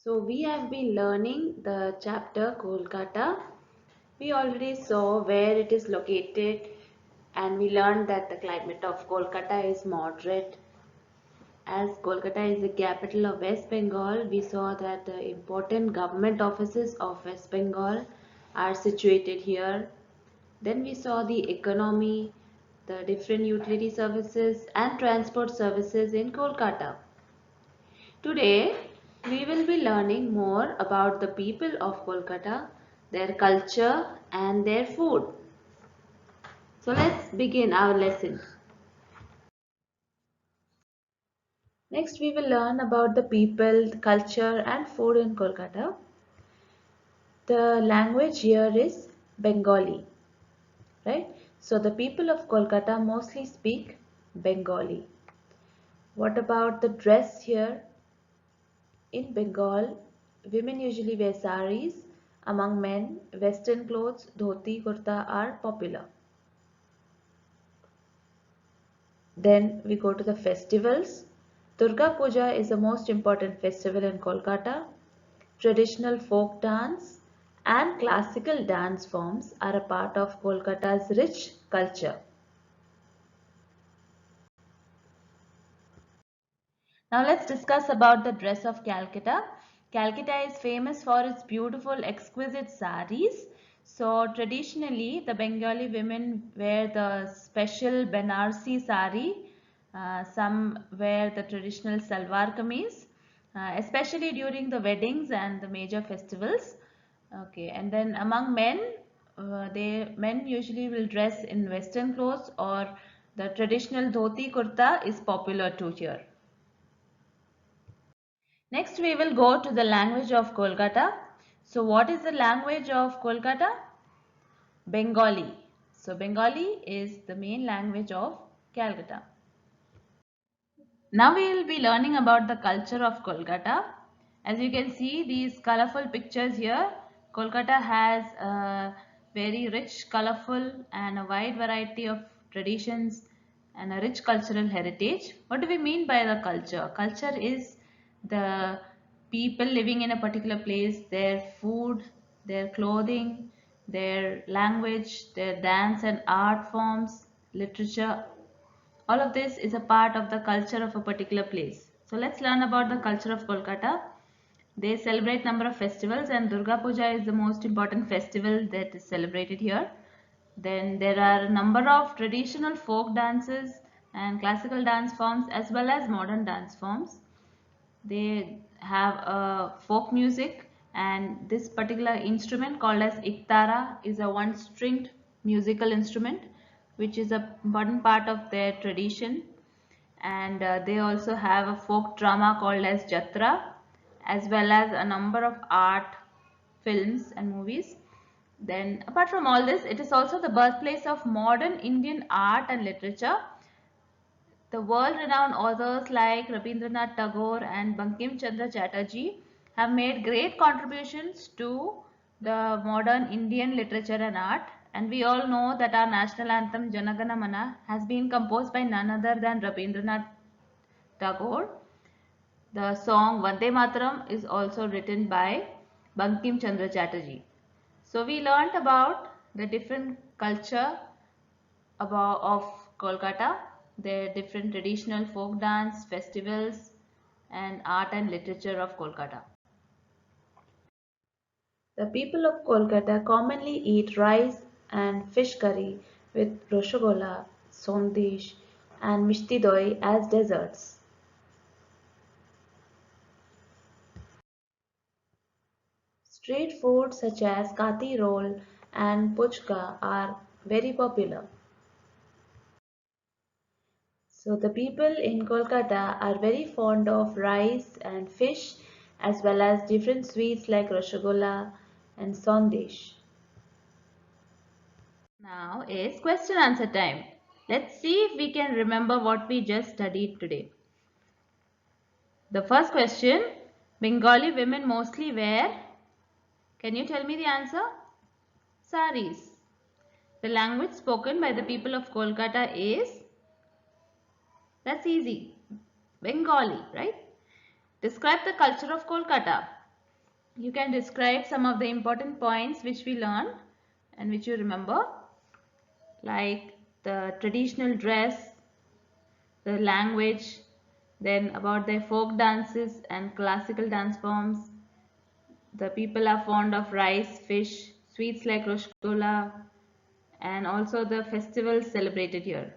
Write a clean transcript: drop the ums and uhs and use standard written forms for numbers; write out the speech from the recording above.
So we have been learning the chapter Kolkata. We already saw where it is located and we learned that the climate of Kolkata is moderate. As Kolkata is the capital of West Bengal, we saw that the important government offices of West Bengal are situated here. Then we saw the economy, the different utility services and transport services in Kolkata. Today, we will be learning more about the people of Kolkata, their culture and their food. So let's begin our lesson. Next, we will learn about the people, culture and food in Kolkata. The language here is Bengali, right? So the people of Kolkata mostly speak Bengali. What about the dress here? In Bengal, women usually wear saris. Among men, western clothes, dhoti, kurta are popular. Then we go to the festivals. Durga Puja is the most important festival in Kolkata. Traditional folk dance and classical dance forms are a part of Kolkata's rich culture. Now let's discuss about the dress of Calcutta. Calcutta is famous for its beautiful exquisite saris. So traditionally the Bengali women wear the special Banarsi sari. Some wear the traditional salwar kameez, especially during the weddings and the major festivals. Okay, and then among men, men usually will dress in western clothes or the traditional dhoti kurta is popular too here. Next we will go to the language of Kolkata. So what is the language of Kolkata? Bengali. So Bengali is the main language of Calcutta. Now we will be learning about the culture of Kolkata. As you can see these colorful pictures here, Kolkata has a very rich, colorful and a wide variety of traditions and a rich cultural heritage. What do we mean by the culture? Culture is the people living in a particular place, their food, their clothing, their language, their dance and art forms, literature, all of this is a part of the culture of a particular place. So let's learn about the culture of Kolkata. They celebrate number of festivals and Durga Puja is the most important festival that is celebrated here. Then there are a number of traditional folk dances and classical dance forms as well as modern dance forms. They have a folk music, and this particular instrument called as iktara is a one-stringed musical instrument which is a important part of their tradition. And they also have a folk drama called as jatra as well as a number of art films and movies. Then apart from all this, it is also the birthplace of modern Indian art and literature. The world-renowned authors like Rabindranath Tagore and Bankim Chandra Chatterjee have made great contributions to the modern Indian literature and art. And we all know that our national anthem Jana Gana Mana has been composed by none other than Rabindranath Tagore. The song Vande Mataram is also written by Bankim Chandra Chatterjee. So we learnt about the different culture of Kolkata, their different traditional folk dance, festivals, and art and literature of Kolkata. The people of Kolkata commonly eat rice and fish curry with roshogola, sondish, and mishti doi as desserts. Street food such as kati roll and puchka are very popular. So the people in Kolkata are very fond of rice and fish as well as different sweets like rasgulla and sandesh. Now is question answer time. Let's see if we can remember what we just studied today. The first question, Bengali women mostly wear, can you tell me the answer? Saris. The language spoken by the people of Kolkata is, that's easy, Bengali, right? Describe the culture of Kolkata. You can describe some of the important points which we learned and which you remember, like the traditional dress, the language, then about their folk dances and classical dance forms. The people are fond of rice, fish, sweets like Rosgulla, and also the festivals celebrated here.